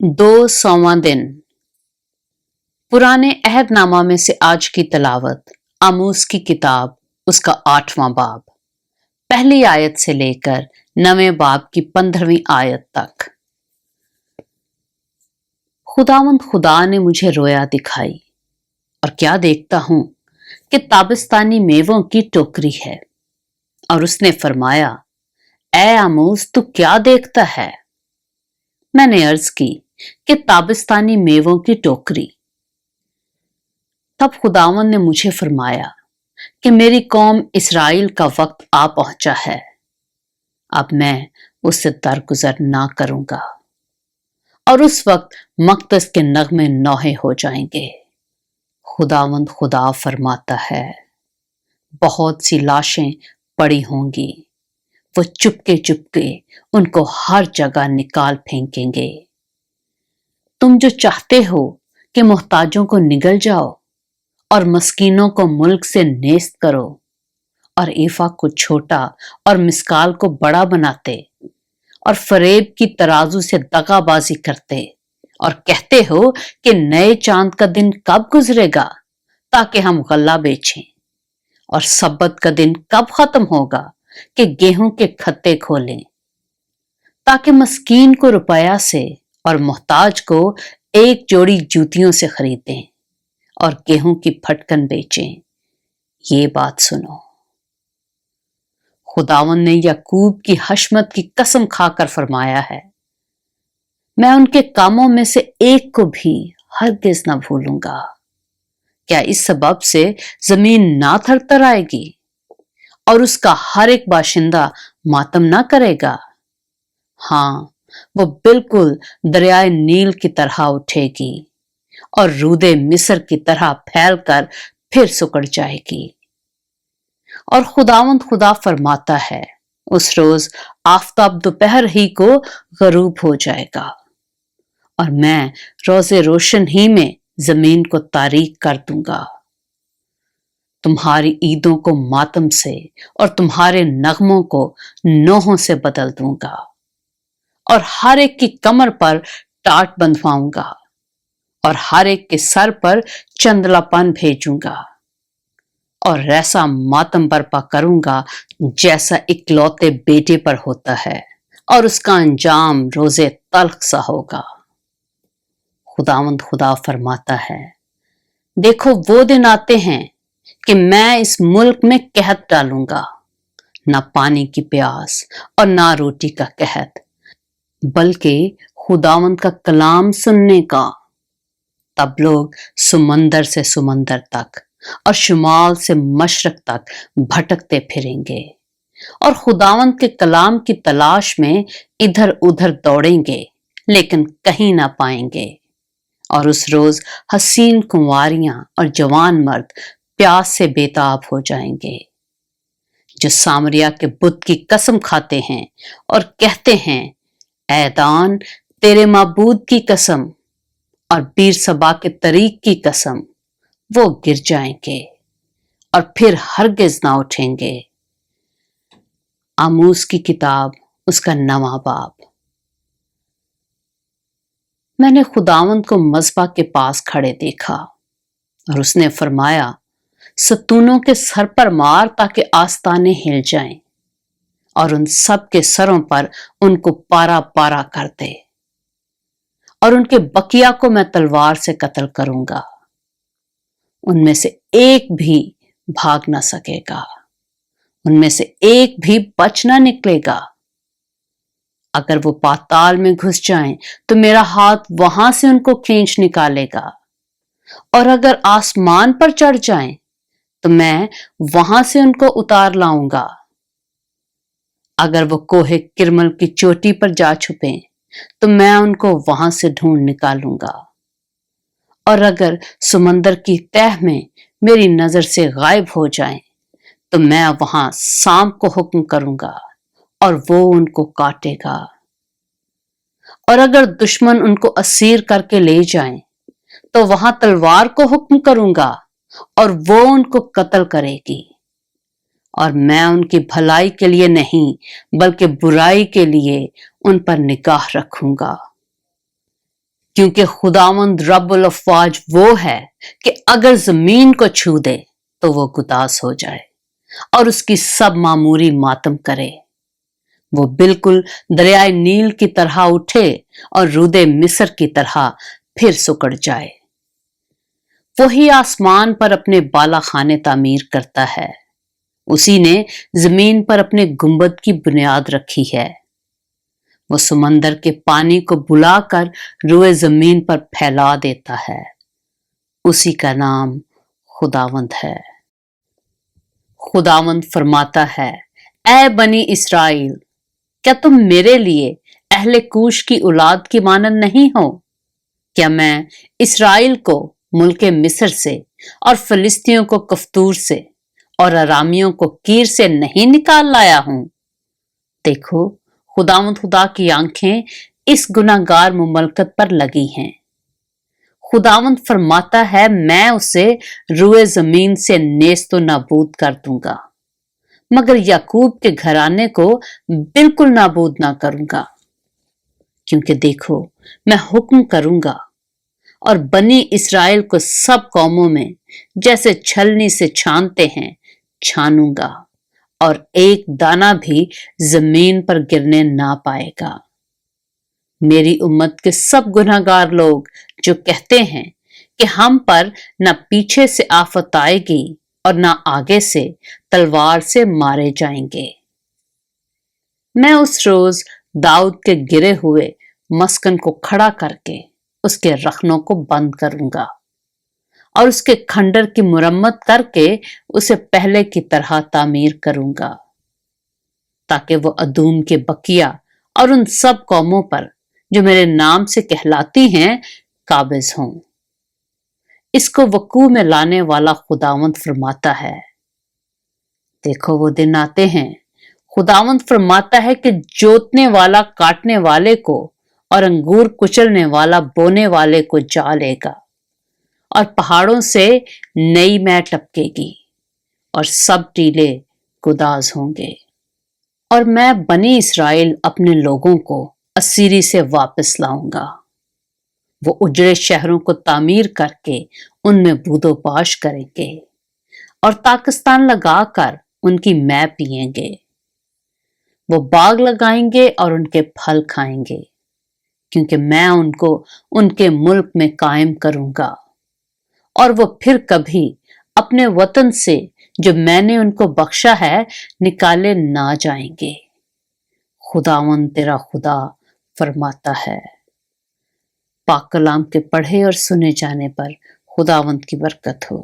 200वां दिन। पुराने अहदनामा में से आज की तलावत आमोस की किताब, उसका 8वां बाब, पहली आयत से लेकर 9वें बाब की 15वीं आयत तक। खुदावंद खुदा ने मुझे रोया दिखाई और क्या देखता हूं कि ताबिस्तानी मेवों की टोकरी है। और उसने फरमाया, ए आमोस, तू क्या देखता है? मैंने अर्ज की कि ताबिस्तानी मेवों की टोकरी। तब खुदावन ने मुझे फरमाया कि मेरी कौम इसराइल का वक्त आ पहुंचा है, अब मैं उससे दरगुजर ना करूंगा और उस वक्त मकदस के नगमे नौहे हो जाएंगे। खुदावंद खुदा फरमाता है, बहुत सी लाशें पड़ी होंगी, वो चुपके चुपके उनको हर जगह निकाल फेंकेंगे। तुम जो चाहते हो कि मोहताजों को निगल जाओ और मस्कीनों को मुल्क से नेस्त करो और ईफा को छोटा और मिसकाल को बड़ा बनाते और फरेब की तराजू से दगाबाजी करते और कहते हो कि नए चांद का दिन कब गुजरेगा ताकि हम गल्ला बेचें, और सब्बत का दिन कब खत्म होगा कि गेहूं के खत्ते खोलें, ताकि मस्कीन को रुपया से और मोहताज को एक जोड़ी जूतियों से खरीदें और गेहूं की फटकन बेचें। ये बात सुनो, खुदावन ने याकूब की हशमत की कसम खाकर फरमाया है, मैं उनके कामों में से एक को भी हरगिज न भूलूंगा। क्या इस सबब से जमीन ना थरथर आएगी और उसका हर एक बाशिंदा मातम ना करेगा? हाँ, वो बिल्कुल दरियाए नील की तरह उठेगी और रूदे मिस्र की तरह फैलकर फिर सुकड़ जाएगी। और खुदावंद खुदा फरमाता है, उस रोज आफताब दोपहर ही को गरूब हो जाएगा और मैं रोजे रोशन ही में जमीन को तारीक कर दूंगा। तुम्हारी ईदों को मातम से और तुम्हारे नगमों को नोहों से बदल दूंगा और हर एक की कमर पर टाट बंधवाऊंगा और हर एक के सर पर चंदलापन भेजूंगा और ऐसा मातम बर्पा करूंगा जैसा इकलौते बेटे पर होता है, और उसका अंजाम रोजे तल्ख सा होगा। खुदावंद खुदा फरमाता है, देखो वो दिन आते हैं कि मैं इस मुल्क में कहत डालूंगा, ना पानी की प्यास और ना रोटी का कहत, बल्कि खुदावंद का कलाम सुनने का। तब लोग सुमंदर से सुमंदर तक और शुमाल से मशरक तक भटकते फिरेंगे और खुदावंद के कलाम की तलाश में इधर उधर दौड़ेंगे, लेकिन कहीं ना पाएंगे। और उस रोज हसीन कुंवारियां और जवान मर्द प्यास से बेताब हो जाएंगे, जो सामरिया के बुत की कसम खाते हैं और कहते हैं, ऐ दान, तेरे माबूद की कसम और बीर सबा के तरीक की कसम, वो गिर जाएंगे और फिर हरगिज ना उठेंगे। आमोस की किताब, उसका 9वां बाब। मैंने खुदावंद को मज़बा के पास खड़े देखा और उसने फरमाया, सतूनों के सर पर मार ताकि आस्ताने हिल जाएं और उन सब के सरों पर उनको पारा पारा कर दे, और उनके बकिया को मैं तलवार से कत्ल करूंगा। उनमें से एक भी भाग ना सकेगा, उनमें से एक भी बच ना निकलेगा। अगर वो पाताल में घुस जाएं तो मेरा हाथ वहां से उनको खींच निकालेगा, और अगर आसमान पर चढ़ जाएं तो मैं वहां से उनको उतार लाऊंगा। अगर वो कोहे किरमल की चोटी पर जा छुपे तो मैं उनको वहां से ढूंढ निकालूंगा, और अगर समंदर की तह में मेरी नजर से गायब हो जाएं तो मैं वहां सांप को हुक्म करूंगा और वो उनको काटेगा। और अगर दुश्मन उनको असीर करके ले जाएं तो वहां तलवार को हुक्म करूंगा और वो उनको कत्ल करेगी, और मैं उनकी भलाई के लिए नहीं बल्कि बुराई के लिए उन पर निगाह रखूंगा। क्योंकि खुदावंद रब्बुल अफ़वाज वो है कि अगर जमीन को छू दे तो वो गुदास हो जाए और उसकी सब मामूरी मातम करे। वो बिल्कुल दरियाए नील की तरह उठे और रूदे मिस्र की तरह फिर सुकड़ जाए। वही आसमान पर अपने बाला खाने तामीर करता है, उसी ने जमीन पर अपने गुंबद की बुनियाद रखी है। वो समंदर के पानी को बुलाकर रुए जमीन पर फैला देता है, उसी का नाम खुदावंद है। खुदावंद फरमाता है, ऐ बनी इस्राएल, क्या तुम मेरे लिए अहले कूश की औलाद की मानंद नहीं हो? क्या मैं इस्राएल को मुल्के मिस्र से और फिलिस्तियों को कफ्तूर से और अरामियों को कीर से नहीं निकाल लाया हूं? देखो, खुदावंद खुदा की आंखें इस गुनाहगार मुमलकत पर लगी हैं। खुदावंद फरमाता है, मैं उसे रुए जमीन से नेस्तो नाबूद कर दूंगा, मगर याकूब के घराने को बिल्कुल नाबूद ना करूंगा। क्योंकि देखो, मैं हुक्म करूंगा और बनी इस्राएल को सब कौमों में जैसे छलनी से छानते हैं छानूंगा, और एक दाना भी जमीन पर गिरने ना पाएगा। मेरी उम्मत के सब गुनाहगार लोग जो कहते हैं कि हम पर न पीछे से आफत आएगी और न आगे से तलवार से मारे जाएंगे, मैं उस रोज दाऊद के गिरे हुए मस्कन को खड़ा करके उसके रखनों को बंद करूंगा और उसके खंडर की मुरम्मत करके उसे पहले की तरह तामीर करूंगा, ताकि वो अदूम के बकिया और उन सब कौमों पर जो मेरे नाम से कहलाती हैं काबिज हों। इसको वकू में लाने वाला खुदावंद फरमाता है, देखो वो दिन आते हैं, खुदावंद फरमाता है कि जोतने वाला काटने वाले को और अंगूर कुचलने वाला बोने वाले को जा लेगा, और पहाड़ों से नई मै टपकेगी और सब टीले गुदाज होंगे। और मैं बनी इस्राएल अपने लोगों को असीरी से वापस लाऊंगा। वो उजड़े शहरों को तामीर करके उनमें बूदोबाश करेंगे और ताकिस्तान लगाकर उनकी मै पिएंगे। वो बाग लगाएंगे और उनके फल खाएंगे, क्योंकि मैं उनको उनके मुल्क में कायम करूंगा और वो फिर कभी अपने वतन से जो मैंने उनको बख्शा है निकाले ना जाएंगे। खुदावंद तेरा खुदा फरमाता है। पाक कलाम के पढ़े और सुने जाने पर खुदावंद की बरकत हो।